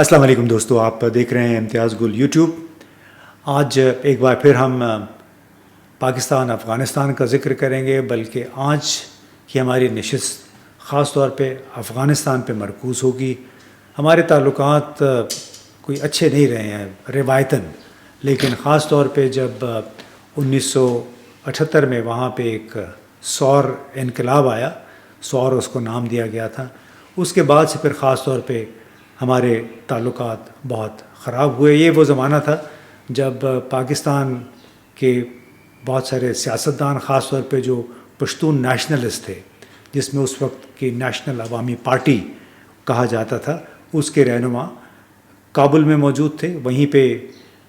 السلام علیکم دوستو، آپ دیکھ رہے ہیں امتیاز گل یوٹیوب۔ آج ایک بار پھر ہم پاکستان افغانستان کا ذکر کریں گے، بلکہ آج کی ہماری نشست خاص طور پہ افغانستان پہ مرکوز ہوگی۔ ہمارے تعلقات کوئی اچھے نہیں رہے ہیں روایتاً، لیکن خاص طور پہ جب 1978 میں وہاں پہ ایک سور انقلاب آیا، سور اس کو نام دیا گیا تھا، اس کے بعد سے پھر خاص طور پہ ہمارے تعلقات بہت خراب ہوئے۔ یہ وہ زمانہ تھا جب پاکستان کے بہت سارے سیاستدان، خاص طور پہ جو پشتون نیشنلسٹ تھے، جس میں اس وقت کی نیشنل عوامی پارٹی کہا جاتا تھا، اس کے رہنما کابل میں موجود تھے۔ وہیں پہ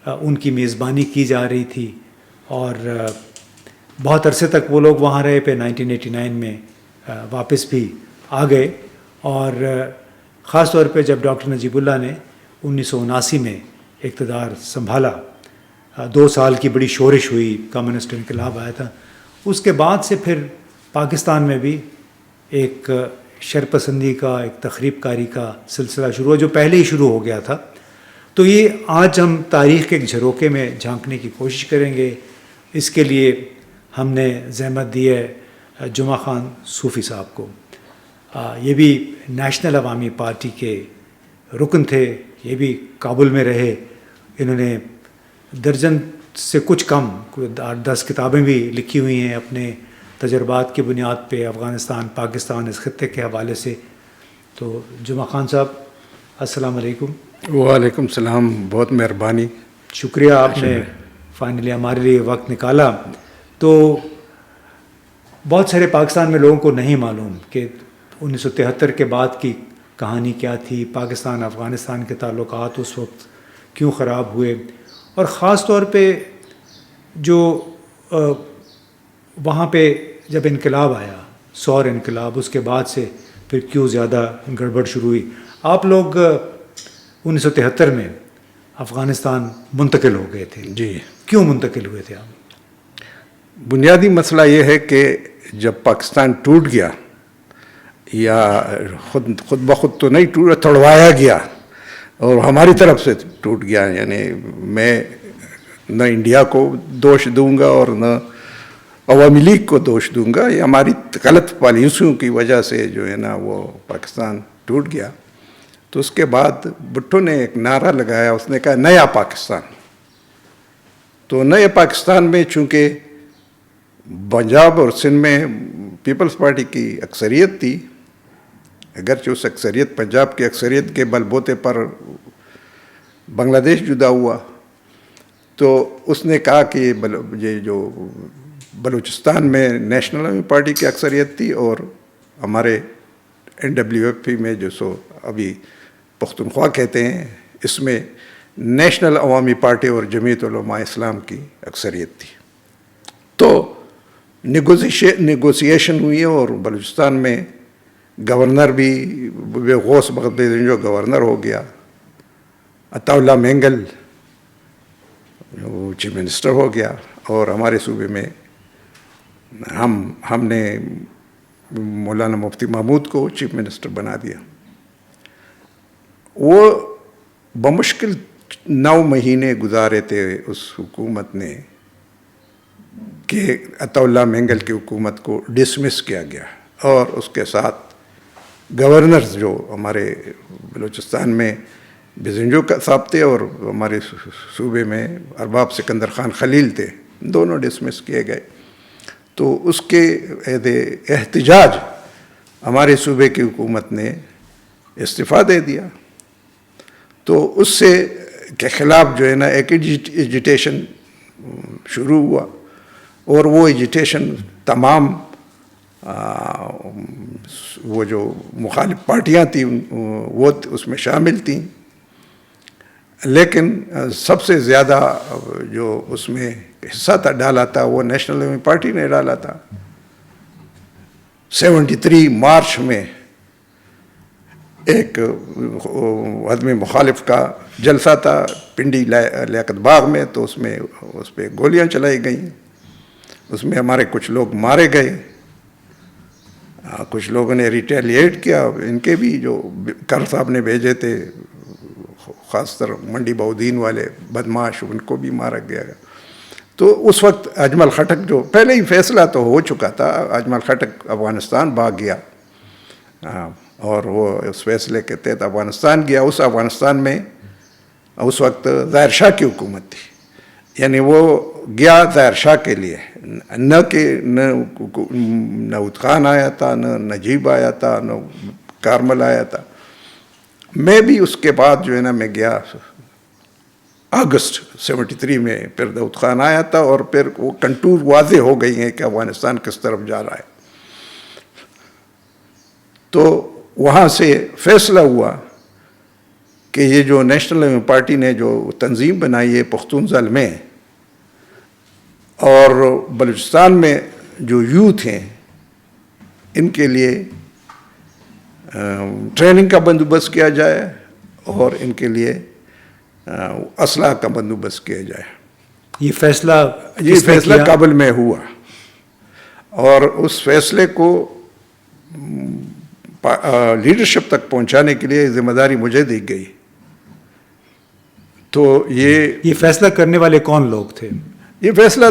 ان کی میزبانی کی جا رہی تھی اور بہت عرصے تک وہ لوگ وہاں رہے، پہ 1989 میں واپس بھی آ گئے۔ اور خاص طور پہ جب ڈاکٹر نجیب اللہ نے 1979 میں اقتدار سنبھالا، 2 سال کی بڑی شورش ہوئی، کمیونسٹ انقلاب آیا تھا، اس کے بعد سے پھر پاکستان میں بھی ایک شرپسندی کا، ایک تخریب کاری کا سلسلہ شروع ہوا، جو پہلے ہی شروع ہو گیا تھا۔ تو یہ آج ہم تاریخ کے ایک جھروکے میں جھانکنے کی کوشش کریں گے۔ اس کے لیے ہم نے زحمت دی ہے جمعہ خان صوفی صاحب کو۔ یہ بھی نیشنل عوامی پارٹی کے رکن تھے، یہ بھی کابل میں رہے۔ انہوں نے درجن سے کچھ کم، 10 کتابیں بھی لکھی ہوئی ہیں اپنے تجربات کی بنیاد پہ، افغانستان، پاکستان، اس خطے کے حوالے سے۔ تو جمعہ خان صاحب، السلام علیکم۔ وعلیکم السلام، بہت مہربانی، شکریہ، آپ نے فائنلی ہمارے لیے وقت نکالا۔ تو بہت سارے پاکستان میں لوگوں کو نہیں معلوم کہ 1973 کے بعد کی کہانی کیا تھی، پاکستان افغانستان کے تعلقات اس وقت کیوں خراب ہوئے، اور خاص طور پہ جو وہاں پہ جب انقلاب آیا، سور انقلاب، اس کے بعد سے پھر کیوں زیادہ گڑبڑ شروع ہوئی۔ آپ لوگ 1973 میں افغانستان منتقل ہو گئے تھے، جی۔ کیوں منتقل ہوئے تھے آپ؟ بنیادی مسئلہ یہ ہے کہ جب پاکستان ٹوٹ گیا، یا خود بخود تو نہیں ٹوٹا، توڑوایا گیا، اور ہماری طرف سے ٹوٹ گیا، یعنی میں نہ انڈیا کو دوش دوں گا اور نہ عوامی لیگ کو دوش دوں گا، یہ ہماری غلط پالیسیوں کی وجہ سے جو ہے نا وہ پاکستان ٹوٹ گیا۔ تو اس کے بعد بھٹو نے ایک نعرہ لگایا، اس نے کہا نیا پاکستان۔ تو نئے پاکستان میں چونکہ پنجاب اور سندھ میں پیپلز پارٹی کی اکثریت تھی، اگرچہ اس اکثریت، پنجاب کی اکثریت کے بل بوتے پر بنگلہ دیش جدا ہوا، تو اس نے کہا کہ یہ جو بلوچستان میں نیشنل عوامی پارٹی کی اکثریت تھی، اور ہمارے NWFP میں جو سو ابھی پختونخوا کہتے ہیں، اس میں نیشنل عوامی پارٹی اور جمعیت علماء اسلام کی اکثریت تھی۔ تو نیگوسیشن ہوئی، اور بلوچستان میں گورنر بھی غوث بخت جو گورنر ہو گیا، عطا اللہ مینگل وہ چیف منسٹر ہو گیا، اور ہمارے صوبے میں ہم نے مولانا مفتی محمود کو چیف منسٹر بنا دیا۔ وہ بمشکل 9 مہینے گزارے تھے اس حکومت نے کہ عطا اللہ مینگل کی حکومت کو ڈسمس کیا گیا، اور اس کے ساتھ گورنرز جو ہمارے بلوچستان میں بزنجو صاحب تھے اور ہمارے صوبے میں ارباب سکندر خان خلیل تھے، دونوں ڈسمس کیے گئے۔ تو اس کے احتجاج ہمارے صوبے کی حکومت نے استعفیٰ دے دیا۔ تو اس سے کے خلاف جو ہے نا ایک ایجیٹیشن شروع ہوا، اور وہ ایجیٹیشن تمام وہ جو مخالف پارٹیاں تھیں وہ اس میں شامل تھیں، لیکن سب سے زیادہ جو اس میں حصہ ڈالا تھا وہ نیشنل عوامی پارٹی نے ڈالا تھا۔ 73 مارچ میں ایک عدم مخالف کا جلسہ تھا پنڈی لیاقت باغ میں، تو اس پہ گولیاں چلائی گئیں، اس میں ہمارے کچھ لوگ مارے گئے، کچھ لوگوں نے ریٹیلیٹ کیا۔ ان کے بھی جو کر صاحب نے بھیجے تھے خاص طر منڈی بہودین والے بدماش ان کو بھی مارا گیا. تو اس وقت اجمل خٹک جو پہلے ہی فیصلہ تو ہو چکا تھا, اجمل خٹک افغانستان بھاگ گیا اور وہ اس فیصلے کے تحت افغانستان گیا. اس افغانستان میں اس وقت ظاہر شاہ کی حکومت تھی, یعنی وہ گیا ظاہر شاہ کے لیے, نہ کہ نہ نعود خان آیا تھا, نہ نجیب آیا تھا, نہ کارمل آیا تھا. میں بھی اس کے بعد جو ہے نا میں گیا اگست 73 میں, پھر داؤد خان آیا تھا اور پھر وہ کنٹور واضح ہو گئی ہیں کہ افغانستان کس طرف جا رہا ہے. تو وہاں سے فیصلہ ہوا کہ یہ جو نیشنل پارٹی نے جو تنظیم بنائی ہے پختون زلمے, اور بلوچستان میں جو یوتھ ہیں ان کے لیے ٹریننگ کا بندوبست کیا جائے اور ان کے لیے اسلحہ کا بندوبست کیا جائے. یہ فیصلہ کابل میں ہوا, اور اس فیصلے کو لیڈرشپ تک پہنچانے کے لیے ذمہ داری مجھے دی گئی. تو یہ فیصلہ کرنے والے کون لوگ تھے؟ یہ فیصلہ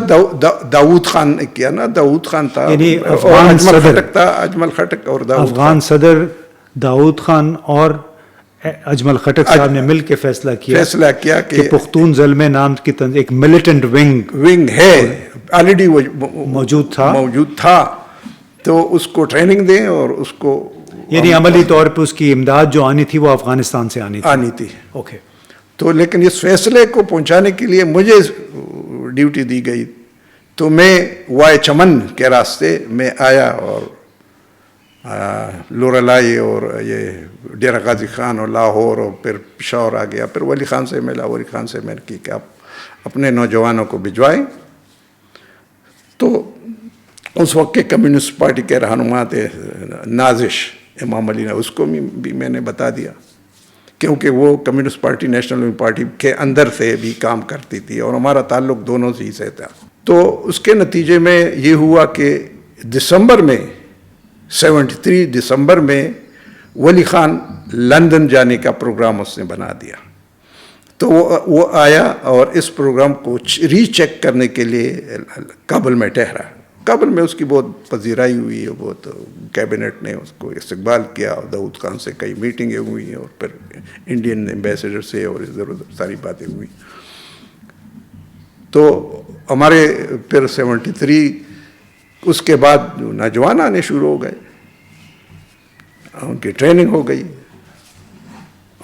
داؤد خان نے کیا نا. داؤد خان تھا, یعنی اجمل خٹک تھا, اجمل خٹک اور داؤد افغان صدر داؤد خان اور اجمل خٹک صاحب نے مل کے فیصلہ کیا کہ پختون زلمے نام کی ایک ملیٹنٹ ونگ ہے آلریڈی موجود تھا, تو اس کو ٹریننگ دیں اور اس کو یعنی عملی طور پہ اس کی امداد جو آنی تھی وہ افغانستان سے آنی تھی. اوکے. تو لیکن اس فیصلے کو پہنچانے کے لیے مجھے ڈیوٹی دی گئی. تو میں وائے چمن کے راستے میں آیا اور لورالائی اور یہ ڈیرہ غازی خان اور لاہور اور پھر پشاور آ گیا. پھر ولی خان سے ملا, ولی خان سے میں نے کی کہ آپ اپنے نوجوانوں کو بھجوائیں. تو اس وقت کے کمیونسٹ پارٹی کے رہنما تھے نازش امام علی نے, اس کو بھی میں نے بتا دیا کیونکہ وہ کمیونسٹ پارٹی نیشنل پارٹی کے اندر سے بھی کام کرتی تھی اور ہمارا تعلق دونوں سے تھا. تو اس کے نتیجے میں یہ ہوا کہ دسمبر میں 73 دسمبر میں ولی خان لندن جانے کا پروگرام اس نے بنا دیا. تو وہ آیا اور اس پروگرام کو ری چیک کرنے کے لیے کابل میں ٹھہرا. کابل میں اس کی بہت پذیرائی ہوئی, بہت کیبنٹ نے اس کو استقبال کیا, اور داؤد خان سے کئی میٹنگیں ہوئی اور پھر انڈین ایمبیسڈر سے اور ادھر ادھر ساری باتیں ہوئی. تو ہمارے پھر 73 اس کے بعد جو نوجوان آنے شروع ہو گئے, ان کی ٹریننگ ہو گئی.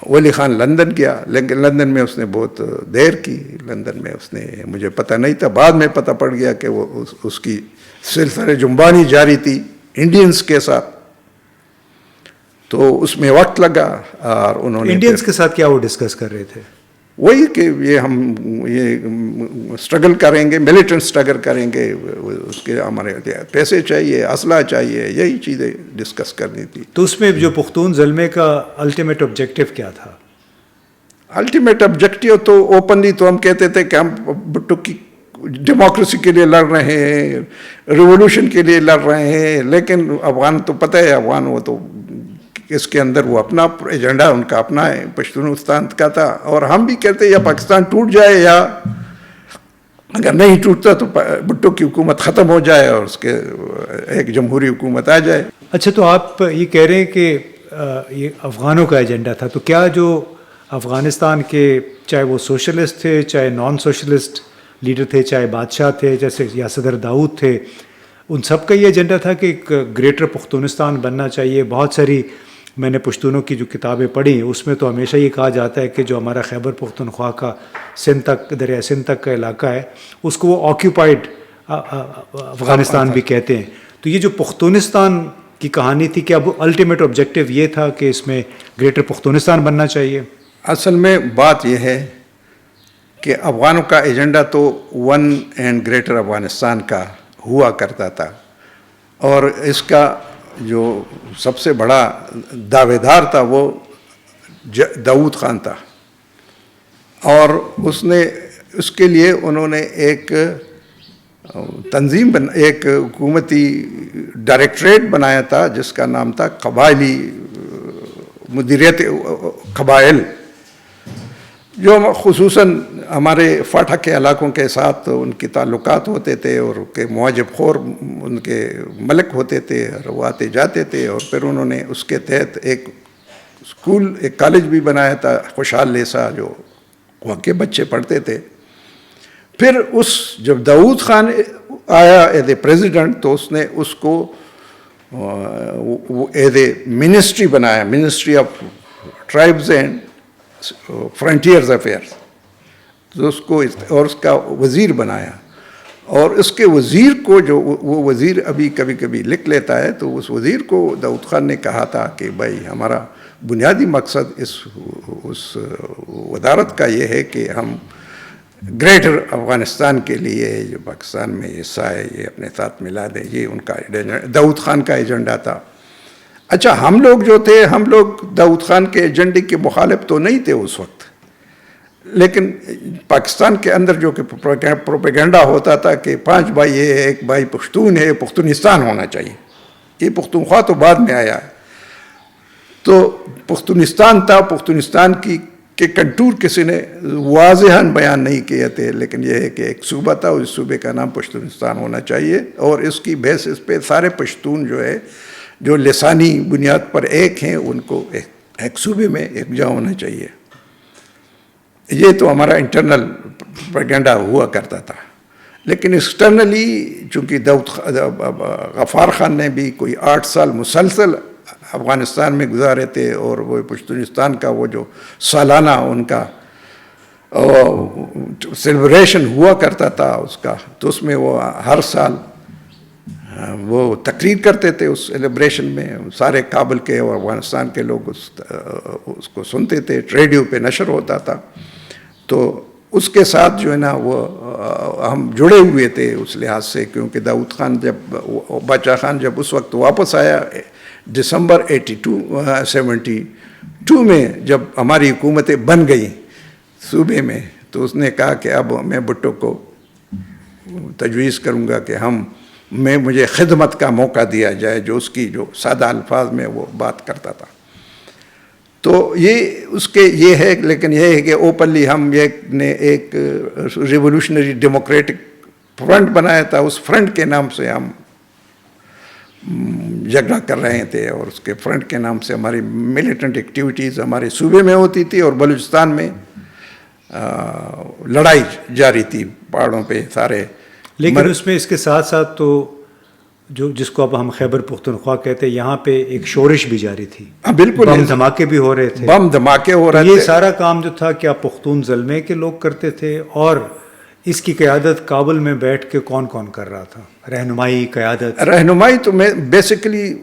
ولی خان لندن گیا, لیکن لندن میں اس نے بہت دیر کی. لندن میں اس نے, مجھے پتہ نہیں تھا, بعد میں پتہ پڑ گیا کہ وہ اس کی سلسلہ جنبانی جاری تھی انڈینز کے ساتھ. تو اس میں وقت لگا, اور انہوں نے انڈینز کے ساتھ کیا وہ ڈسکس کر رہے تھے؟ وہی کہ یہ اسٹرگل کریں گے, ملیٹنٹ اسٹرگل کریں گے, اس کے ہمارے پیسے چاہیے, اسلحہ چاہیے, یہی چیزیں ڈسکس کرنی تھی. تو اس میں جو پختون زلمے کا الٹیمیٹ آبجیکٹو کیا تھا؟ الٹیمیٹ آبجیکٹو تو اوپنلی تو ہم کہتے تھے کہ ہم بھٹو کی ڈیموکریسی کے لیے لڑ رہے ہیں, ریولوشن کے لیے لڑ رہے ہیں. لیکن افغان تو پتہ ہے, افغان وہ تو اس کے اندر وہ اپنا ایجنڈا ان کا اپنا ہے, پشتونستان کا تھا. اور ہم بھی کہتے یا پاکستان ٹوٹ جائے, یا اگر نہیں ٹوٹتا تو بھٹو کی حکومت ختم ہو جائے اور اس کے ایک جمہوری حکومت آ جائے. اچھا, تو آپ یہ کہہ رہے ہیں کہ یہ افغانوں کا ایجنڈا تھا, تو کیا جو افغانستان کے چاہے وہ سوشلسٹ تھے, چاہے نان سوشلسٹ لیڈر تھے, چاہے بادشاہ تھے جیسے یا صدر داؤد تھے, ان سب کا یہ ایجنڈا تھا کہ ایک گریٹر پختونستان بننا چاہیے؟ بہت ساری میں نے پشتونوں کی جو کتابیں پڑھی اس میں تو ہمیشہ یہ کہا جاتا ہے کہ جو ہمارا خیبر پختونخوا کا سندھ تک, دریا سندھ تک کا علاقہ ہے, اس کو وہ آکیوپائڈ افغانستان بھی کہتے ہیں. تو یہ جو پختونستان کی کہانی تھی, کیا وہ الٹیمیٹ آبجیکٹو یہ تھا کہ اس میں گریٹر پختونستان بننا چاہیے؟ اصل میں بات یہ ہے کہ افغانوں کا ایجنڈا تو ون اینڈ گریٹر افغانستان کا ہوا کرتا تھا, اور اس کا جو سب سے بڑا دعوے دار تھا وہ داؤد خان تھا. اور اس کے لیے انہوں نے ایک تنظیم ایک حکومتی ڈائریکٹریٹ بنایا تھا جس کا نام تھا قبائلی مدیریت قبائل. جو خصوصاً ہمارے فاٹھا کے علاقوں کے ساتھ ان کے تعلقات ہوتے تھے اور کہ معجب خور ان کے ملک ہوتے تھے اور وہ آتے جاتے تھے، اور پھر انہوں نے اس کے تحت ایک اسکول، ایک کالج بھی بنایا تھا خوشحال لیسا، جو وہاں کے بچے پڑھتے تھے. پھر جب داؤد خان آیا ایز اے پریزیڈنٹ تو اس نے اس کو ایز اے منسٹری بنایا، ministry of tribes and frontiers affairs, تو اس کو اور اس کا وزیر بنایا. اور اس کے وزیر کو، جو وہ وزیر ابھی کبھی کبھی لکھ لیتا ہے، تو اس وزیر کو داؤد خان نے کہا تھا کہ بھائی ہمارا بنیادی مقصد اس وزارت کا یہ ہے کہ ہم گریٹر افغانستان کے لیے جو پاکستان میں حصہ ہے یہ اپنے ساتھ ملا دیں. یہ ان کا داؤد خان کا ایجنڈا تھا. اچھا، ہم لوگ جو تھے، ہم لوگ داؤد خان کے ایجنڈے کے مخالف تو نہیں تھے اس وقت، لیکن پاکستان کے اندر جو کہ پروپیگنڈا ہوتا تھا کہ 5 بھائی ہے، ایک بھائی پختون ہے، پختونستان ہونا چاہیے. یہ پختونخوا تو بعد میں آیا ہے. تو پختونستان تھا، پختونستان کے کنٹور کسی نے واضحاً بیان نہیں کیے تھے، لیکن یہ ہے کہ ایک صوبہ تھا، اس صوبے کا نام پشتونستان ہونا چاہیے، اور اس کی بیسس پہ سارے پشتون جو ہے جو لسانی بنیاد پر ایک ہیں ان کو ایک صوبے میں یکجا ہونا چاہیے. یہ تو ہمارا انٹرنل پروپیگنڈا ہوا کرتا تھا. لیکن ایکسٹرنلی چونکہ غفار خان نے بھی کوئی 8 سال مسلسل افغانستان میں گزارے تھے، اور وہ پشتونستان کا وہ جو سالانہ ان کا سیلیبریشن ہوا کرتا تھا اس کا، تو اس میں وہ ہر سال وہ تقریر کرتے تھے. اس سیلیبریشن میں سارے کابل کے اور افغانستان کے لوگ اس کو سنتے تھے، ریڈیو پہ نشر ہوتا تھا. تو اس کے ساتھ جو ہے نا وہ ہم جڑے ہوئے تھے اس لحاظ سے، کیونکہ داؤد خان باچا خان جب اس وقت واپس آیا دسمبر 72 میں، جب ہماری حکومتیں بن گئیں صوبے میں، تو اس نے کہا کہ اب میں بھٹو کو تجویز کروں گا کہ مجھے خدمت کا موقع دیا جائے، جو اس کی جو سادہ الفاظ میں وہ بات کرتا تھا. تو یہ ہے. لیکن یہ ہے کہ اوپنلی ہم نے ایک ریولوشنری ڈیموکریٹک فرنٹ بنایا تھا. اس فرنٹ کے نام سے ہم جھگڑا کر رہے تھے، اور اس کے فرنٹ کے نام سے ہماری ملیٹنٹ ایکٹیویٹیز ہمارے صوبے میں ہوتی تھی، اور بلوچستان میں لڑائی جاری تھی پہاڑوں پہ سارے. لیکن اس میں اس کے ساتھ ساتھ تو جس کو اب ہم خیبر پختونخوا کہتے ہیں، یہاں پہ ایک شورش بھی جاری تھی. بالکل، بم دھماکے بھی ہو رہے تھے. بم دھماکے ہو رہے تھے. یہ سارا کام جو تھا کیا پختون زلمے کے لوگ کرتے تھے، اور اس کی قیادت کابل میں بیٹھ کے کون کون کر رہا تھا؟ رہنمائی تو میں بیسیکلی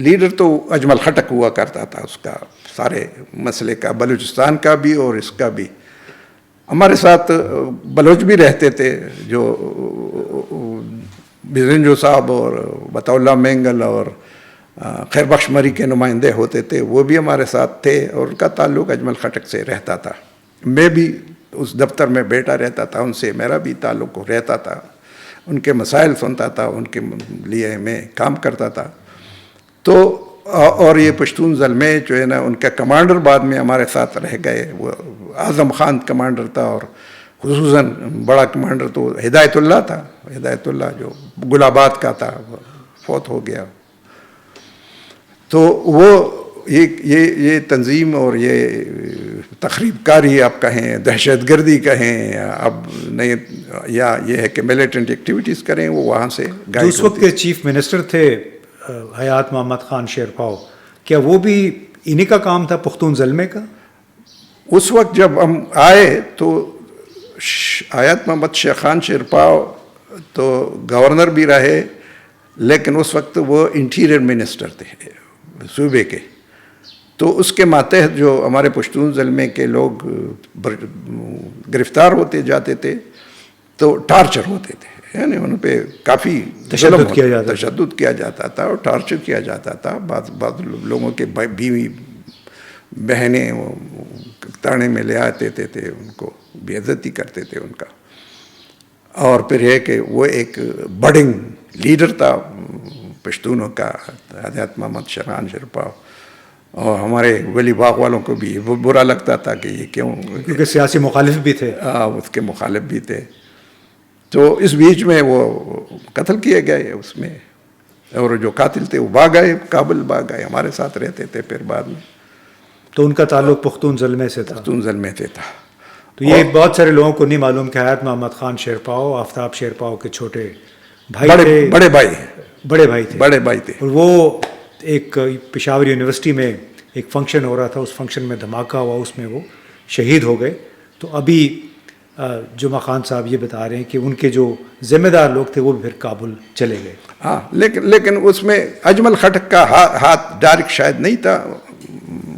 لیڈر تو اجمل خٹک ہوا کرتا تھا، اس کا سارے مسئلے کا، بلوچستان کا بھی اور اس کا بھی. ہمارے ساتھ بلوچ بھی رہتے تھے، جو بزنجو صاحب اور بطا اللہ مینگل اور خیر بخش مری کے نمائندے ہوتے تھے، وہ بھی ہمارے ساتھ تھے، اور ان کا تعلق اجمل خٹک سے رہتا تھا. میں بھی اس دفتر میں بیٹھا رہتا تھا، ان سے میرا بھی تعلق رہتا تھا، ان کے مسائل سنتا تھا، ان کے لیے میں کام کرتا تھا. تو اور یہ پشتون زلمے جو ہے نا، ان کا کمانڈر بعد میں ہمارے ساتھ رہ گئے. وہ اعظم خان کمانڈر تھا، اور خصوصاً بڑا کمانڈر تو ہدایت اللہ تھا. ہدایت اللہ جو گل آباد کا تھا، وہ فوت ہو گیا. تو وہ یہ تنظیم اور یہ تخریب کاری آپ کہیں، دہشت گردی کہیں، اب نہیں، یا یہ ہے کہ ملیٹنٹ ایکٹیویٹیز کریں، وہ وہاں سے جو اس وقت کے چیف منسٹر تھے حیات محمد خان شیرپاؤ، کیا وہ بھی انہی کا کام تھا، پختون زلمے کا؟ اس وقت جب ہم آئے تو حیات محمد خان شیرپاؤ تو گورنر بھی رہے، لیکن اس وقت وہ انٹیریئر منسٹر تھے صوبے کے. تو اس کے ماتحت جو ہمارے پشتون زلمے کے لوگ گرفتار ہوتے جاتے تھے تو ٹارچر ہوتے تھے، یعنی ان پہ کافی تشدد کیا جاتا تھا اور ٹارچر کیا جاتا تھا. بعض لوگوں کے بیوی بہنیں وہ تانے میں لے آتے تھے، ان کو بے عزتی کرتے تھے ان کا. اور پھر یہ کہ وہ ایک بڈنگ لیڈر تھا پشتونوں کا، حیات محمد خان شیرپاؤ. اور ہمارے ولی باغ والوں کو بھی برا لگتا تھا کہ یہ کیوں، کیونکہ سیاسی مخالف بھی تھے. اس کے مخالف بھی تھے. تو اس بیچ میں وہ قتل کیے گئے اس میں، اور جو قاتل تھے وہ بھاگ گئے، کابل بھاگ گئے، ہمارے ساتھ رہتے تھے پھر بعد میں. تو ان کا تعلق پختون زلمے سے تھا. پختون زلمے سے تھا. تو یہ بہت سارے لوگوں کو نہیں معلوم کہ حیات محمد خان شیرپاؤ آفتاب شیرپاؤ کے چھوٹے بھائی تھے. بڑے بھائی تھے. بڑے بھائی تھے. اور وہ ایک پشاور یونیورسٹی میں ایک فنکشن ہو رہا تھا، اس فنکشن میں دھماکہ ہوا، اس میں وہ شہید ہو گئے. تو ابھی جمعہ خان صاحب یہ بتا رہے ہیں کہ ان کے جو ذمہ دار لوگ تھے وہ بھی پھر کابل چلے گئے. ہاں، لیکن اس میں اجمل خٹک کا ہاتھ ڈائریکٹ شاید نہیں تھا،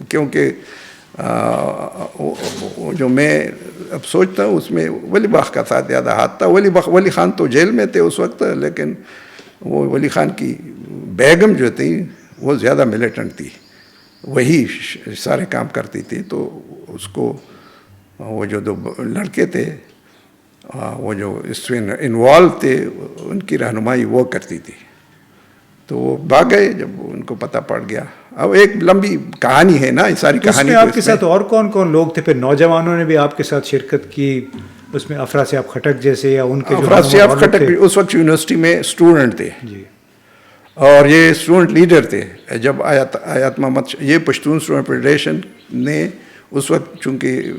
کیونکہ جو میں اب سوچتا ہوں اس میں ولی باغ کا ساتھ زیادہ ہاتھ تھا. ولی خان تو جیل میں تھے اس وقت، لیکن وہ ولی خان کی بیگم جو تھی وہ زیادہ ملیٹنٹ تھی، وہی سارے کام کرتی تھی. تو اس کو وہ جو دو لڑکے تھے وہ جو اس میں انوالو تھے ان کی رہنمائی وہ کرتی تھی. تو وہ بھاگ گئے جب ان کو پتہ پڑ گیا. اب ایک لمبی کہانی ہے نا، یہ ساری کہانی. اس میں آپ کے ساتھ اور کون کون لوگ تھے؟ پھر نوجوانوں نے بھی آپ کے ساتھ شرکت کی اس میں؟ افراسیاب خٹک جیسے، یا ان کے جو افراسیاب خٹک اس وقت یونیورسٹی میں اسٹوڈنٹ تھے جی، اور یہ اسٹوڈنٹ لیڈر تھے. جب حیات محمد یہ پشتون اسٹوڈنٹ فیڈریشن نے اس وقت چونکہ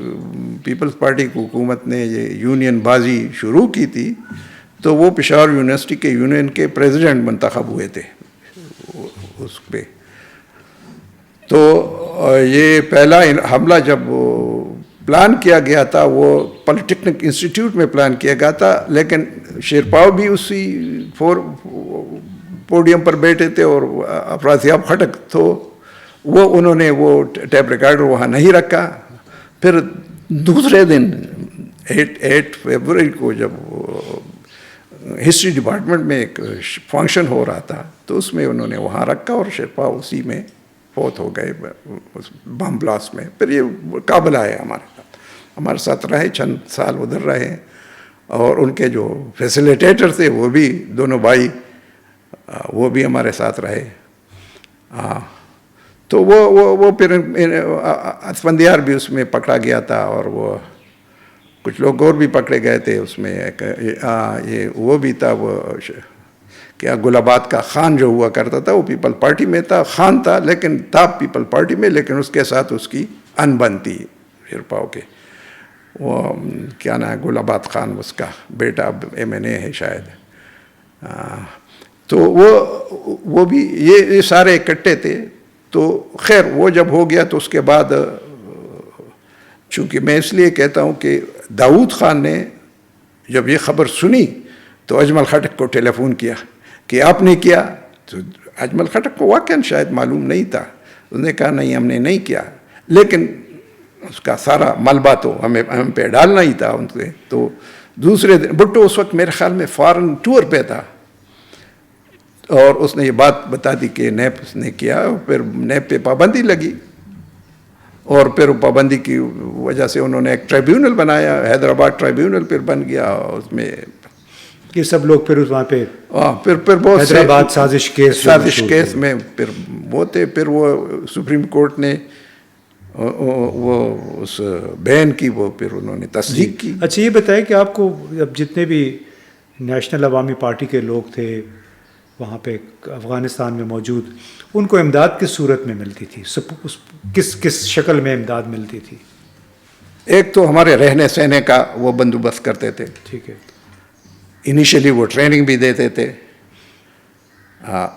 پیپلز پارٹی کی حکومت نے یہ یونین بازی شروع کی تھی، تو وہ پشاور یونیورسٹی کے یونین کے پریزیڈنٹ منتخب ہوئے تھے اس پہ. تو یہ پہلا حملہ جب پلان کیا گیا تھا وہ پالیٹیکنک انسٹیٹیوٹ میں پلان کیا گیا تھا، لیکن شیرپاؤ بھی اسی پوڈیم پر بیٹھے تھے اور افراسیاب خٹک تو وہ انہوں نے وہ ٹیپ ریکارڈر وہاں نہیں رکھا. پھر دوسرے دن 8 فروری کو جب ہسٹری ڈپارٹمنٹ میں ایک فنکشن ہو رہا تھا تو اس میں انہوں نے وہاں رکھا اور شیرپاؤ اسی میں فوت ہو گئے بم بلاسٹ میں. پھر یہ کابل آئے ہمارے ساتھ رہے، چند سال ادھر رہے، اور ان کے جو فیسیلیٹیٹر تھے وہ بھی دونوں بھائی وہ بھی ہمارے ساتھ رہے. تو وہ پھر اسفندیار بھی اس میں پکڑا گیا تھا، اور وہ کچھ لوگ اور بھی پکڑے گئے تھے اس میں. یہ وہ بھی تھا، وہ کیا گل آباد کا خان جو ہوا کرتا تھا وہ پیپل پارٹی میں تھا، خان تھا لیکن تھا پیپل پارٹی میں، لیکن اس کے ساتھ اس کی انبن تھی شیرپاؤ کے. وہ کیا نام ہے، گل آباد خان اس کا بیٹا MNA ہے شاید. تو وہ بھی یہ سارے اکٹھے تھے. تو خیر وہ جب ہو گیا تو اس کے بعد چونکہ میں اس لیے کہتا ہوں کہ داؤد خان نے جب یہ خبر سنی تو اجمل خٹک کو ٹیلی فون کیا کہ آپ نے کیا. تو اجمل خٹک کو واقعاً شاید معلوم نہیں تھا. اس نے کہا نہیں ہم نے نہیں کیا، لیکن اس کا سارا ملبہ تو ہم پہ ڈالنا ہی تھا ان سے. تو دوسرے دن بھٹو اس وقت میرے خیال میں فارن ٹور پہ تھا، اور اس نے یہ بات بتا دی کہ نیب نے کیا. پھر نیب پہ پابندی لگی، اور پھر پابندی کی وجہ سے انہوں نے ایک ٹریبیونل بنایا، حیدرآباد ٹریبیونل پھر بن گیا. اس میں یہ سب لوگ پھر وہاں پہ پھر بہت حیدرآباد سازش کیس میں پھر وہ تھے. پھر وہ سپریم کورٹ نے وہ اس بین کی وہ پھر انہوں نے تصدیق کی. اچھا یہ بتائیں کہ آپ کو اب جتنے بھی نیشنل عوامی پارٹی کے لوگ تھے وہاں پہ افغانستان میں موجود، ان کو امداد کس صورت میں ملتی تھی؟ کس شکل میں امداد ملتی تھی؟ ایک تو ہمارے رہنے سہنے کا وہ بندوبست کرتے تھے. ٹھیک ہے. انیشلی وہ ٹریننگ بھی دیتے تھے،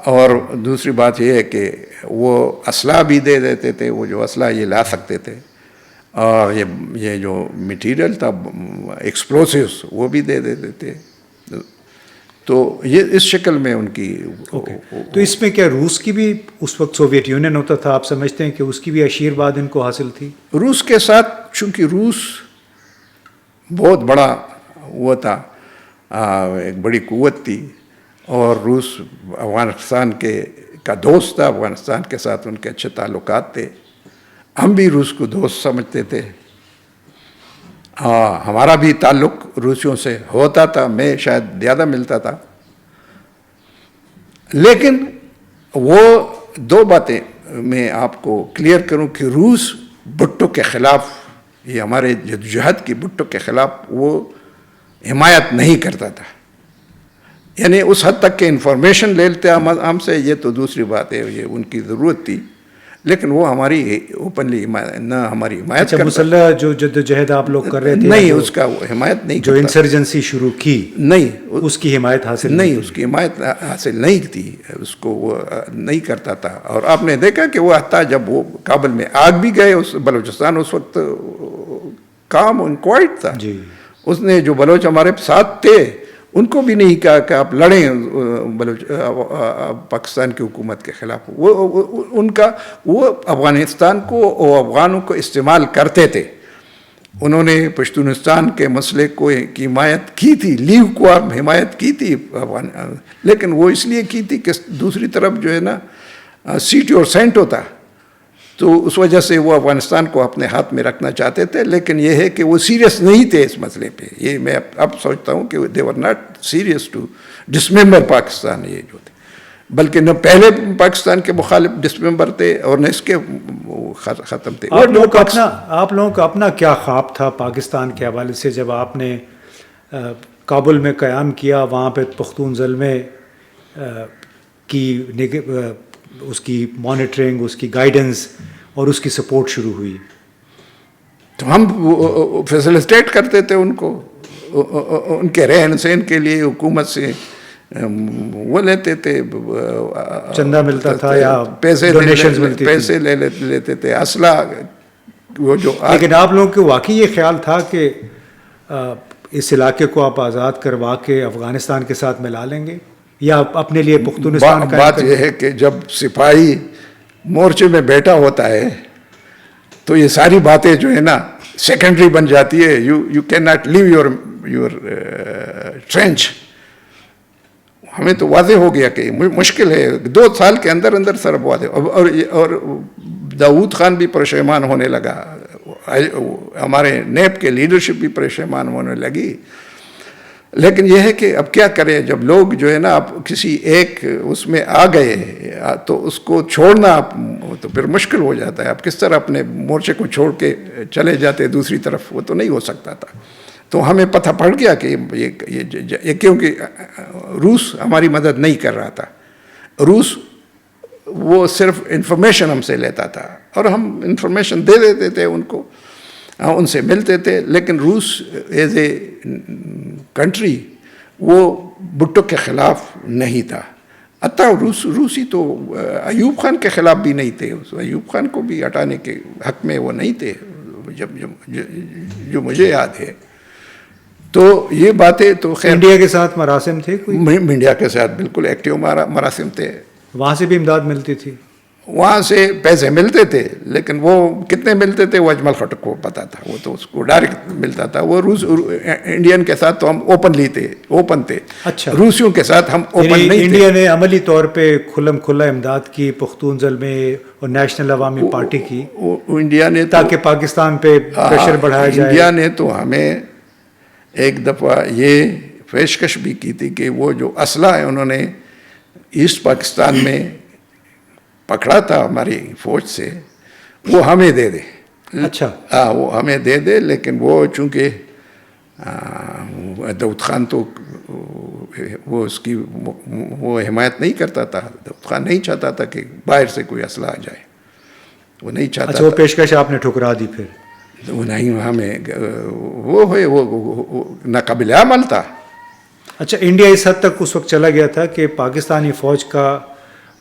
اور دوسری بات یہ ہے کہ وہ اسلحہ بھی دے دیتے تھے، وہ جو اسلحہ یہ لا سکتے تھے، اور یہ جو مٹیریل تھا ایکسپلوسیوز وہ بھی دے دیتے تھے. تو یہ اس شکل میں ان کی. تو اس میں کیا روس کی بھی اس وقت سوویت یونین ہوتا تھا، آپ سمجھتے ہیں کہ اس کی بھی آشیرواد ان کو حاصل تھی؟ روس کے ساتھ چونکہ روس بہت بڑا وہ تھا، ایک بڑی قوت تھی، اور روس افغانستان کا دوست تھا، افغانستان کے ساتھ ان کے اچھے تعلقات تھے. ہم بھی روس کو دوست سمجھتے تھے. ہمارا بھی تعلق روسیوں سے ہوتا تھا، میں شاید زیادہ ملتا تھا. لیکن وہ دو باتیں، میں آپ کو کلیئر کروں کہ روس بھٹو کے خلاف، یہ ہمارے جدوجہد کی بھٹو کے خلاف وہ حمایت نہیں کرتا تھا، یعنی اس حد تک کہ انفارمیشن لے لیتے ہم سے، یہ تو دوسری بات ہے، یہ ان کی ضرورت تھی، لیکن وہ ہماری اوپنلی نہ ہماری حمایت کرتا. مسلح جو جدوجہد آپ لوگ کر رہے تھے نہیں، اس کا وہ حمایت نہیں جو کرتا. انسرجنسی شروع کی نہیں، اس کی حمایت حاصل نہیں، اس کی حمایت حاصل نہیں تھی، اس کو وہ نہیں کرتا تھا. اور آپ نے دیکھا کہ وہ حتیٰ جب وہ کابل میں آگ بھی گئے، اس بلوچستان اس وقت کام ان کوائٹ تھا، جی. اس نے جو بلوچ ہمارے ساتھ تھے ان کو بھی نہیں کہا کہ آپ لڑیں پاکستان کی حکومت کے خلاف. وہ افغانستان کو اور افغانوں کو استعمال کرتے تھے. انہوں نے پشتونستان کے مسئلے کی حمایت کی تھی، لیو کو حمایت کی تھی لیکن وہ اس لیے کی تھی کہ دوسری طرف جو ہے نا سیٹ اور سینٹ ہوتا، تو اس وجہ سے وہ افغانستان کو اپنے ہاتھ میں رکھنا چاہتے تھے. لیکن یہ ہے کہ وہ سیریس نہیں تھے اس مسئلے پہ. یہ میں اب سوچتا ہوں کہ they were not serious to dismember Pakistan, یہ جو تھے، بلکہ نہ پہلے پاکستان کے مخالف ڈسممبر تھے اور نہ اس کے ختم تھے. آپ لوگوں کا اپنا کیا خواب تھا پاکستان کے حوالے سے جب آپ نے کابل میں قیام کیا، وہاں پہ پختون زلمے کی اس کی مانیٹرنگ، اس کی گائیڈنس اور اس کی سپورٹ شروع ہوئی؟ تو ہم فیسلٹیٹ کرتے تھے ان کو، ان کے رہن سہن کے لیے حکومت سے وہ لیتے تھے، چندہ ملتا تھا یا پیسے لے لیتے تھے، اسلحہ وہ جو. لیکن آپ لوگوں کو واقعی یہ خیال تھا کہ اس علاقے کو آپ آزاد کروا کے افغانستان کے ساتھ ملا لیں گے، یا اپنے لیے پختونستان کا؟ بات یہ ہے کہ جب سپاہی مورچے میں بیٹھا ہوتا ہے تو یہ ساری باتیں جو ہے نا سیکنڈری بن جاتی ہے. You can not leave your trench. ہمیں تو واضح ہو گیا کہ مشکل ہے، 2 سال کے اندر سب واضح. اور داؤد خان بھی پریشان ہونے لگا، ہمارے نیب کے لیڈرشپ بھی پریشان ہونے لگی. لیکن یہ ہے کہ اب کیا کریں، جب لوگ جو ہے نا اب کسی ایک اس میں آ گئے تو اس کو چھوڑنا تو پھر مشکل ہو جاتا ہے. اب کس طرح اپنے مورچے کو چھوڑ کے چلے جاتے دوسری طرف، وہ تو نہیں ہو سکتا تھا. تو ہمیں پتہ پڑ گیا کہ یہ کیونکہ روس ہماری مدد نہیں کر رہا تھا. روس وہ صرف انفارمیشن ہم سے لیتا تھا اور ہم انفارمیشن دے دیتے تھے ان کو، ان سے ملتے تھے. لیکن روس ایز اے کنٹری وہ بھٹو کے خلاف نہیں تھا. حتیٰ روسی تو ایوب خان کے خلاف بھی نہیں تھے، ایوب خان کو بھی ہٹانے کے حق میں وہ نہیں تھے جو مجھے یاد ہے. تو یہ باتیں تو خیر. انڈیا کے ساتھ مراسم تھے کوئی؟ انڈیا کے ساتھ بالکل ایکٹیو مراسم تھے. وہاں سے بھی امداد ملتی تھی؟ وہاں سے پیسے ملتے تھے، لیکن وہ کتنے ملتے تھے وہ اجمل خٹک کو پتا تھا، وہ تو اس کو ڈائریکٹ ملتا تھا. وہ انڈین کے ساتھ تو ہم اوپن تھے. اچھا. روسیوں کے ساتھ ہم اوپن نہیں تھے. انڈیا نے عملی طور پہ کھلا امداد کی پختون زلمے اور نیشنل عوامی پارٹی کی، انڈیا نے تاکہ پاکستان پہ پریشر بڑھایا جائے. انڈیا نے تو ہمیں ایک دفعہ یہ پیشکش بھی کی تھی کہ وہ جو اسلحہ ہے انہوں نے ایسٹ پاکستان میں پکڑا تھا ہماری فوج سے، وہ ہمیں دے دے. اچھا. وہ ہمیں دے دے. لیکن وہ چونکہ داؤد خان تو وہ اس کی وہ حمایت نہیں کرتا تھا. داؤد خان نہیں چاہتا تھا کہ باہر سے کوئی اسلحہ آ جائے، وہ نہیں چاہتا. اچھا، وہ پیشکش آپ نے ٹھکرا دی پھر؟ وہ نہیں، ہمیں وہ ناقابل عمل تھا. اچھا، انڈیا اس حد تک اس وقت چلا گیا تھا کہ پاکستانی فوج کا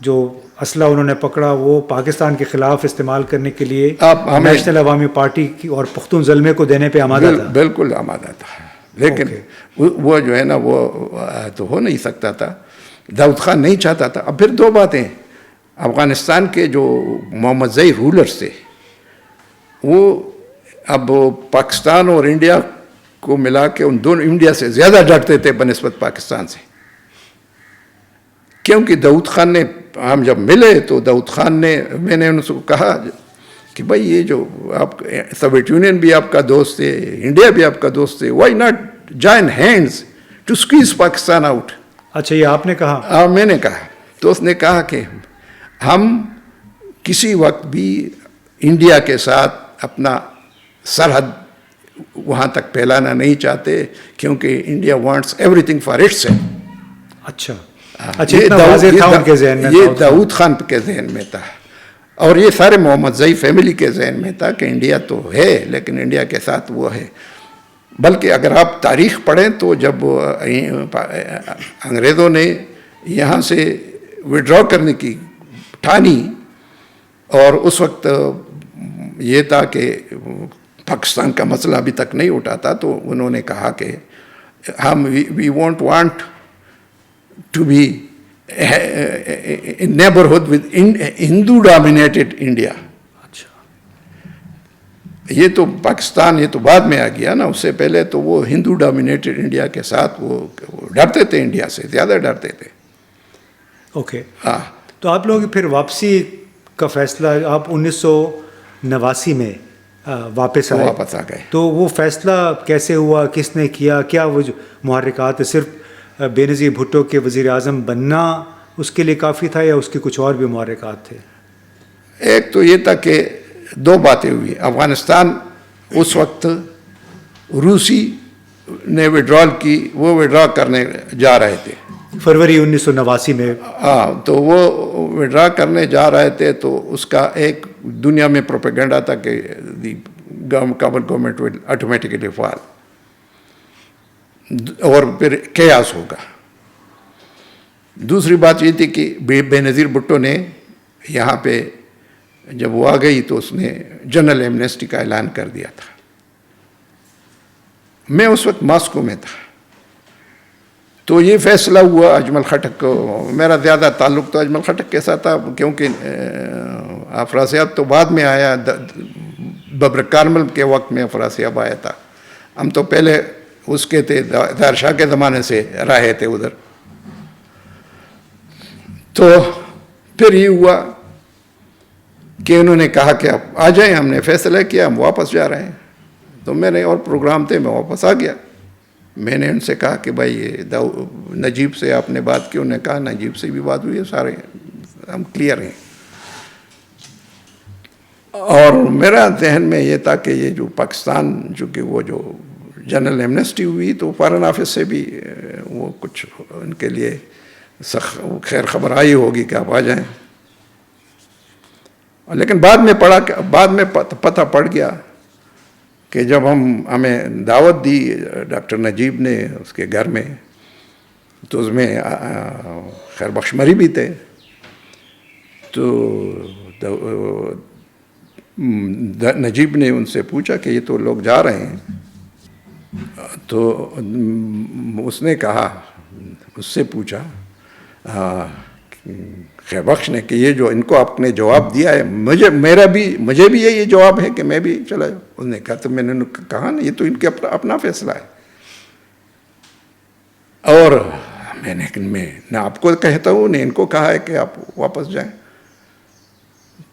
جو اسلحہ انہوں نے پکڑا وہ پاکستان کے خلاف استعمال کرنے کے لیے نیشنل عوامی پارٹی کی اور پختون زلمے کو دینے پہ آمادہ تھا؟ بالکل آمادہ تھا. لیکن وہ جو ہے نا وہ تو ہو نہیں سکتا تھا. داؤد خان نہیں چاہتا تھا. اب پھر 2 باتیں، افغانستان کے جو محمد زئی رولرز تھے وہ اب پاکستان اور انڈیا کو ملا کے ان دونوں انڈیا سے زیادہ ڈرتے تھے بنسبت پاکستان سے. کیونکہ داؤد خان نے، ہم جب ملے تو داؤد خان نے، میں نے ان کو کہا کہ بھائی یہ جو آپ سوویت یونین بھی آپ کا دوست ہے، انڈیا بھی آپ کا دوست ہے، why not join hands to squeeze Pakistan out. اچھا، یہ آپ نے کہا؟ میں نے کہا. تو اس نے کہا کہ ہم کسی وقت بھی انڈیا کے ساتھ اپنا سرحد وہاں تک پھیلانا نہیں چاہتے، کیونکہ India wants every thing for it self. اچھا اتنا واضح تھا ان کے ذہن میں، یہ داؤد خان کے ذہن میں تھا، اور یہ سارے محمد زئی فیملی کے ذہن میں تھا کہ انڈیا تو ہے لیکن انڈیا کے ساتھ وہ ہے. بلکہ اگر آپ تاریخ پڑھیں تو جب انگریزوں نے یہاں سے وڈرا کرنے کی ٹھانی، اور اس وقت یہ تھا کہ پاکستان کا مسئلہ ابھی تک نہیں اٹھا تھا، تو انہوں نے کہا کہ ہم we want to be in neighbourhood with Hindu dominated India. یہ تو پاکستان یہ تو بعد میں آ گیا نا، اس سے پہلے تو وہ ہندو ڈومینیٹڈ انڈیا کے ساتھ وہ ڈرتے تھے، انڈیا سے زیادہ ڈرتے تھے. اوکے ہاں، تو آپ لوگ پھر واپسی کا فیصلہ آپ 1989 میں واپس آ گئے. تو وہ فیصلہ کیسے ہوا، کس نے کیا، کیا وہ جو محرکات صرف بے نظیر بھٹو کے وزیر اعظم بننا اس کے لیے کافی تھا، یا اس کے کچھ اور بھی محرکات تھے؟ ایک تو یہ تھا کہ دو باتیں ہوئی. افغانستان اس وقت روسی نے وڈرال کی، وہ وڈرا کرنے جا رہے تھے فروری 1989 میں. ہاں، تو وہ وڈرا کرنے جا رہے تھے، تو اس کا ایک دنیا میں پروپیگنڈا تھا کہ دی کابل گورنمنٹ ول آٹومیٹکلی فال، اور پھر کیاس ہوگا. دوسری بات یہ تھی کہ بے نظیر بھٹو نے یہاں پہ جب وہ آ گئی تو اس نے جنرل ایمنیسٹی کا اعلان کر دیا تھا. میں اس وقت ماسکو میں تھا، تو یہ فیصلہ ہوا. اجمل خٹک کو، میرا زیادہ تعلق تو اجمل خٹک کے ساتھ تھا، کیونکہ افراسیاب تو بعد میں آیا، ببر کارمل کے وقت میں افراسیاب آیا تھا. ہم تو پہلے اس کے تھے، ظاہر شاہ کے زمانے سے رہے تھے ادھر. تو پھر یہ ہوا کہ انہوں نے کہا کہ آپ آ جائیں. ہم نے فیصلہ کیا، ہم واپس جا رہے ہیں. تو میرے اور پروگرام تھے، میں واپس آ گیا. میں نے ان سے کہا کہ بھائی یہ نجیب سے آپ نے بات کی؟ انہوں نے کہا نجیب سے بھی بات ہوئی ہے، سارے ہم کلیئر ہیں. اور میرا ذہن میں یہ تھا کہ یہ جو پاکستان چونکہ وہ جو جنرل ایمنیسٹی ہوئی تو فارن آفس سے بھی وہ کچھ ان کے لیے خیر خبر آئی ہوگی کہ آپ آ جائیں. لیکن بعد میں پتہ پڑ گیا کہ جب ہمیں دعوت دی ڈاکٹر نجیب نے اس کے گھر میں، تو اس میں خیر بخش مری بھی تھے. تو نجیب نے ان سے پوچھا کہ یہ تو لوگ جا رہے ہیں. تو اس نے کہا، اس سے پوچھا خیر بخش نے کہ یہ جو ان کو آپ نے جواب دیا ہے، مجھے بھی یہ جواب ہے کہ میں بھی چلا جاؤں. اس نے کہا تو میں نے کہا نا یہ تو ان کے اپنا فیصلہ ہے، اور میں آپ کو کہتا ہوں، نے ان کو کہا ہے کہ آپ واپس جائیں.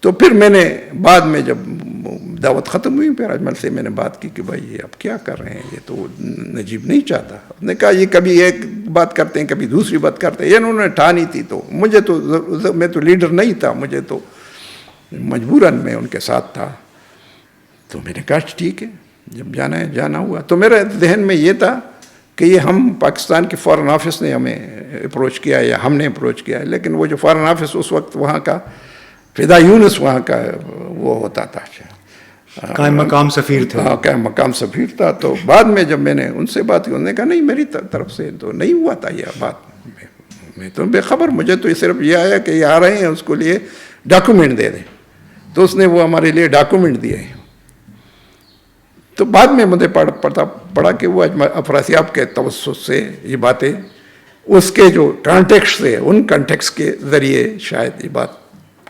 تو پھر میں نے بعد میں جب دعوت ختم ہوئی، پھر اجمل سے میں نے بات کی کہ بھائی یہ آپ کیا کر رہے ہیں، یہ تو نجیب نہیں چاہتا. اس نے کہا یہ کبھی ایک بات کرتے ہیں کبھی دوسری بات کرتے ہیں. یہ انہوں نے ٹھانی تھی، تو میں تو لیڈر نہیں تھا، مجھے تو مجبوراً میں ان کے ساتھ تھا. تو میں نے کہا ٹھیک ہے، جب جانا ہے جانا ہوا. تو میرے ذہن میں یہ تھا کہ یہ ہم پاکستان کے فارن آفس نے ہمیں اپروچ کیا یا ہم نے اپروچ کیا ہے. لیکن وہ جو فارن آفس اس وقت وہاں کا فدا یونس وہاں کا وہ ہوتا تھا، قائم مقام سفیر تھے. ہاں، قائم مقام سفیر تھا. تو بعد میں جب میں نے ان سے بات کی، انہوں نے کہا نہیں میری طرف سے تو نہیں ہوا تھا یہ بات، میں تو بے خبر، مجھے تو صرف یہ آیا کہ یہ آ رہے ہیں، اس کو لیے ڈاکومنٹ دے دیں. تو اس نے وہ ہمارے لیے ڈاکومنٹ دیے. تو بعد میں مجھے پڑا کہ وہ افراسیاب کے توسط سے یہ باتیں اس کے جو کانٹیکس تھے، ان کانٹیکس کے ذریعے شاید یہ بات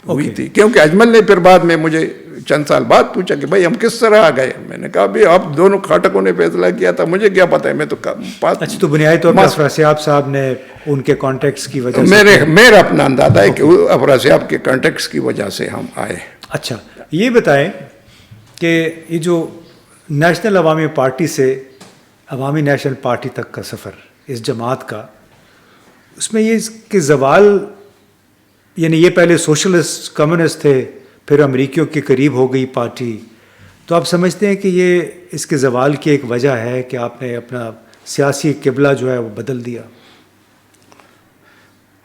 ہوئی تھی. کیونکہ اجمل نے پھر بعد میں مجھے چند سال بعد پوچھا کہ بھائی ہم کس طرح آ گئے. میں نے کہا بھائی آپ دونوں کھاٹکوں نے فیصلہ کیا تھا، مجھے کیا پتہ ہے، میں تو پاس. اچھا، تو بنیادی طور پر افراسیاب صاحب نے ان کے کانٹیکٹس کی وجہ سے، میرا اپنا اندازہ ہے کہ افراسیاب کے کانٹیکٹس کی وجہ سے ہم آئے. اچھا یہ بتائیں کہ یہ جو نیشنل عوامی پارٹی سے عوامی نیشنل پارٹی تک کا سفر اس جماعت کا، اس میں یہ کہ زوال، یعنی یہ پہلے سوشلسٹ کمیونسٹ تھے، پھر امریکیوں کے قریب ہو گئی پارٹی. تو آپ سمجھتے ہیں کہ یہ اس کے زوال کی ایک وجہ ہے کہ آپ نے اپنا سیاسی قبلہ جو ہے وہ بدل دیا؟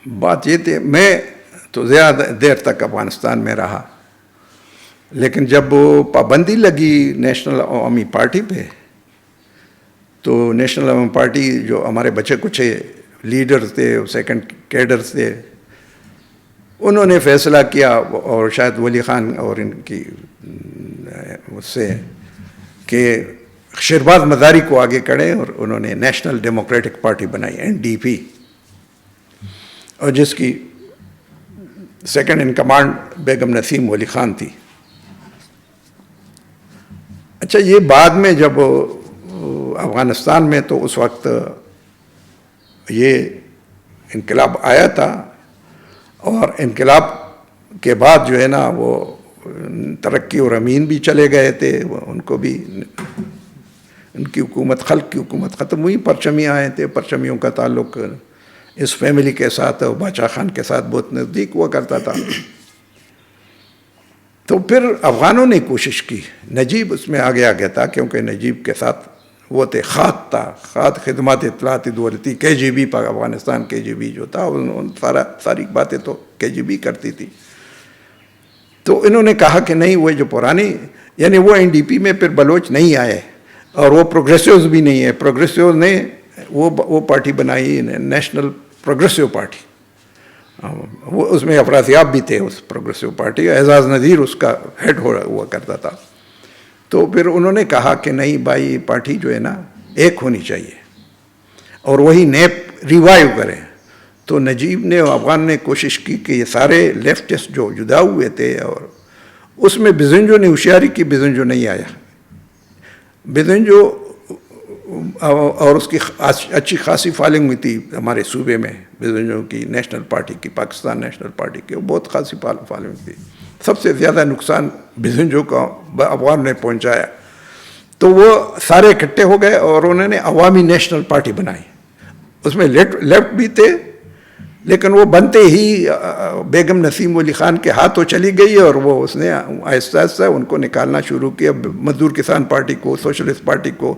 بات یہ تھی، میں تو زیادہ دیر تک افغانستان میں رہا، لیکن جب وہ پابندی لگی نیشنل عوامی پارٹی پہ، تو نیشنل عوامی پارٹی جو ہمارے بچے کچھ لیڈرز تھے، سیکنڈ کیڈرز تھے، انہوں نے فیصلہ کیا، اور شاید ولی خان اور ان کی اس سے، کہ شہباز مزاری کو آگے کڑے، اور انہوں نے نیشنل ڈیموکریٹک پارٹی بنائی، NDP، اور جس کی سیکنڈ ان کمانڈ بیگم نسیم ولی خان تھی. اچھا، یہ بعد میں جب افغانستان میں، تو اس وقت یہ انقلاب آیا تھا، اور انقلاب کے بعد جو ہے نا وہ ترقی اور امین بھی چلے گئے تھے، ان کو بھی ان کی حکومت، خلق کی حکومت ختم ہوئی، پرچمی آئے تھے، پرچمیوں کا تعلق اس فیملی کے ساتھ، باچا خان کے ساتھ بہت نزدیک ہوا کرتا تھا. تو پھر افغانوں نے کوشش کی، نجیب اس میں آگے آگے تھا، کیونکہ نجیب کے ساتھ وہ تھے، خات تھا، خات خدمات اطلاعات دولتی، KGB، افغانستان KGB جو تھا، ساری باتیں تو KGB کرتی تھی. تو انہوں نے کہا کہ نہیں، وہ جو پرانی، یعنی وہ NDP میں پھر بلوچ نہیں آئے، اور وہ پروگریسوز بھی نہیں ہے. پروگریسوز نے وہ پارٹی بنائی، نیشنل پروگریسو پارٹی، وہ اس میں افراسیاب بھی تھے اس پروگریسو پارٹی، اعزاز نذیر اس کا ہیڈ ہوا کرتا تھا. تو پھر انہوں نے کہا کہ نہیں بھائی، پارٹی جو ہے نا ایک ہونی چاہیے، اور وہی نیپ ریوائیو کریں. تو نجیب نے، افغان نے کوشش کی کہ یہ سارے لیفٹسٹ جو جدا ہوئے تھے، اور اس میں بزنجو نے ہوشیاری کی، بزنجو نہیں آیا. بزنجو اور اس کی اچھی خاصی فالنگ ہوئی تھی ہمارے صوبے میں، بزنجو کی نیشنل پارٹی کی، پاکستان نیشنل پارٹی کی، بہت خاصی فالنگ تھی. سب سے زیادہ نقصان بزنجو کا افغان نے پہنچایا. تو وہ سارے اکٹھے ہو گئے، اور انہوں نے عوامی نیشنل پارٹی بنائی. اس میں لیفٹ بھی تھے، لیکن وہ بنتے ہی بیگم نسیم ولی خان کے ہاتھوں چلی گئی، اور وہ اس نے آہستہ آہستہ ان کو نکالنا شروع کیا، مزدور کسان پارٹی کو، سوشلسٹ پارٹی کو،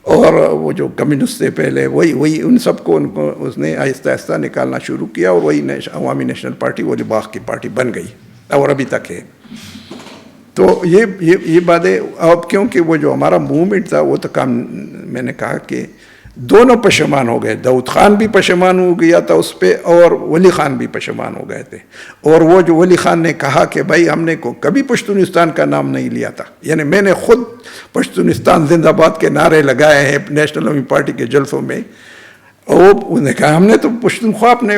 اور وہ جو کمیونسٹ تھے پہلے، وہی ان سب کو اس نے آہستہ آہستہ نکالنا شروع کیا، اور وہی عوامی نیشنل پارٹی ولی باغ کی پارٹی بن گئی، اور ابھی تک ہے. تو یہ باتیں اب، کیونکہ وہ جو ہمارا موومنٹ تھا وہ تو کام، میں نے کہا کہ دونوں پشیمان ہو گئے. داؤد خان بھی پشیمان ہو گیا تھا اس پہ، اور ولی خان بھی پشیمان ہو گئے تھے. اور وہ جو ولی خان نے کہا کہ بھائی ہم نے کبھی پشتونستان کا نام نہیں لیا تھا، یعنی میں نے خود پشتونستان زندہ باد کے نعرے لگائے ہیں نیشنل عوامی پارٹی کے جلسوں میں. اور انہوں نے کہا ہم نے تو پشتونخوا، اپنے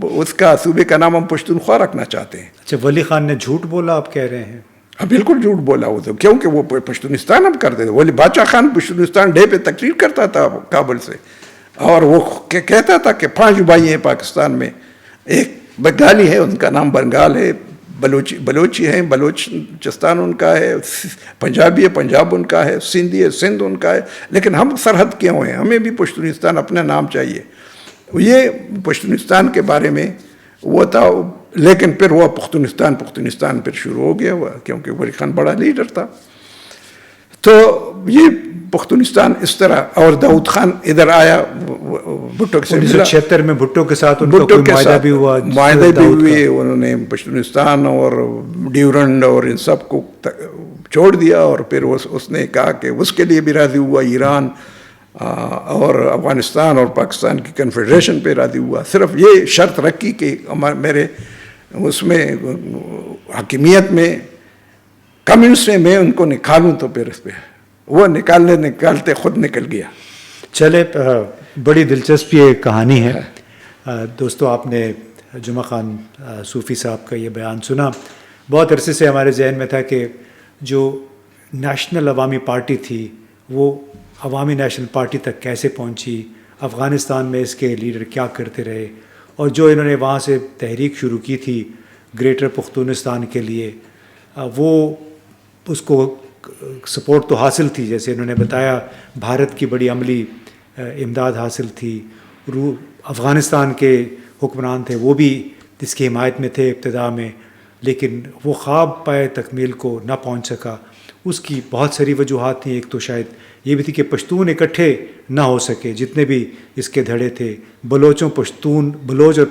اس کا صوبے کا نام ہم پشتونخوا رکھنا چاہتے ہیں. اچھا، ولی خان نے جھوٹ بولا آپ کہہ رہے ہیں؟ ہاں بالکل جھوٹ بولا وہ تو، کیونکہ وہ پشتونستان اب کرتے تھے. ولی باچا خان پشتونستان ڈے پہ تقریر کرتا تھا کابل سے، اور وہ کہتا تھا کہ 5 بھائی ہیں پاکستان میں، ایک بنگالی ہے، ان کا نام بنگال ہے، بلوچی ہیں، بلوچستان ان کا ہے، پنجابی ہے، پنجاب ان کا ہے، سندھی ہے، سندھ ان کا ہے، لیکن ہم سرحد کیوں ہیں، ہمیں بھی پشتونستان اپنا نام چاہیے. یہ پشتونستان کے بارے میں وہ تھا. لیکن پھر وہ پختونستان پھر شروع ہو گیا ہوا، کیونکہ ولی خان بڑا لیڈر تھا. تو یہ پختونستان اس طرح، اور داؤد خان ادھر آیا بھٹو سے 1976 میں بھٹو کے ساتھ ان کا کوئی معاہدہ بھی ہوا، معاہدے بھی ہوئے. انہوں نے پشتونستان اور ڈیورنڈ اور ان سب کو چھوڑ دیا، اور پھر اس نے کہا کہ اس کے لیے بھی راضی ہوا. ایران اور افغانستان اور پاکستان کی کنفیڈریشن پہ راضی ہوا. صرف یہ شرط رکھی کہ میرے اس میں حاکمیت میں، کمیونسٹ میں ان کو نکالوں. تو پھر اس پہ وہ نکالتے خود نکل گیا. چلے، بڑی دلچسپ یہ کہانی ہے. دوستو، آپ نے جمعہ خان صوفی صاحب کا یہ بیان سنا. بہت عرصے سے ہمارے ذہن میں تھا کہ جو نیشنل عوامی پارٹی تھی وہ عوامی نیشنل پارٹی تک کیسے پہنچی، افغانستان میں اس کے لیڈر کیا کرتے رہے، اور جو انہوں نے وہاں سے تحریک شروع کی تھی گریٹر پختونستان کے لیے، وہ اس کو سپورٹ تو حاصل تھی، جیسے انہوں نے بتایا بھارت کی بڑی عملی امداد حاصل تھی. افغانستان کے حکمران تھے وہ بھی اس کی حمایت میں تھے ابتدا میں. لیکن وہ خواب پائے تکمیل کو نہ پہنچ سکا. اس کی بہت ساری وجوہات تھیں. ایک تو شاید یہ بھی تھی کہ پشتون اکٹھے نہ ہو سکے. جتنے بھی اس کے دھڑے تھے بلوچ اور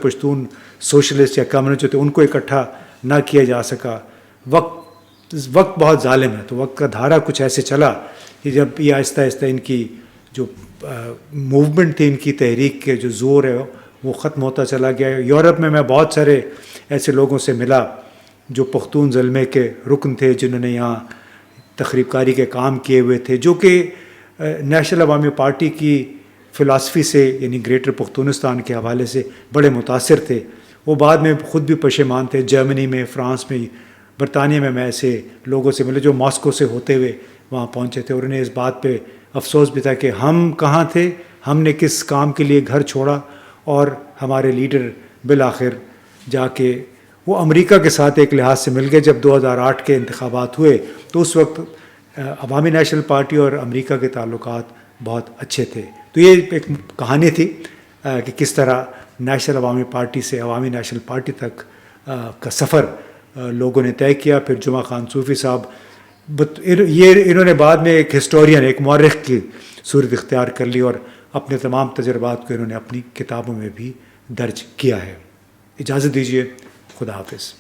پشتون سوشلسٹ یا کمیونسٹ تھے ان کو اکٹھا نہ کیا جا سکا. وقت بہت ظالم ہے تو وقت کا دھارا کچھ ایسے چلا کہ جب یہ آہستہ آہستہ ان کی جو موومنٹ تھی ان کی تحریک کے جو زور ہے وہ ختم ہوتا چلا گیا. یورپ میں بہت سارے ایسے لوگوں سے ملا جو پختون زلمے کے رکن تھے جنہوں نے یہاں تخریب کاری کے کام کیے ہوئے تھے جو کہ نیشنل عوامی پارٹی کی فلاسفی سے یعنی گریٹر پختونستان کے حوالے سے بڑے متاثر تھے. وہ بعد میں خود بھی پشیمان تھے. جرمنی میں، فرانس میں، برطانیہ میں ایسے لوگوں سے ملے جو ماسکو سے ہوتے ہوئے وہاں پہنچے تھے اور انہیں اس بات پہ افسوس بھی تھا کہ ہم کہاں تھے، ہم نے کس کام کے لیے گھر چھوڑا. اور ہمارے لیڈر بالآخر جا کے وہ امریکہ کے ساتھ ایک لحاظ سے مل گئے. جب 2008 کے انتخابات ہوئے تو اس وقت عوامی نیشنل پارٹی اور امریکہ کے تعلقات بہت اچھے تھے. تو یہ ایک کہانی تھی کہ کس طرح نیشنل عوامی پارٹی سے عوامی نیشنل پارٹی تک کا سفر لوگوں نے طے کیا. پھر جمعہ خان صوفی صاحب انہوں نے بعد میں ایک ہسٹورین، ایک مورخ کی صورت اختیار کر لی اور اپنے تمام تجربات کو انہوں نے اپنی کتابوں میں بھی درج کیا ہے. اجازت دیجیے. خدا حافظ.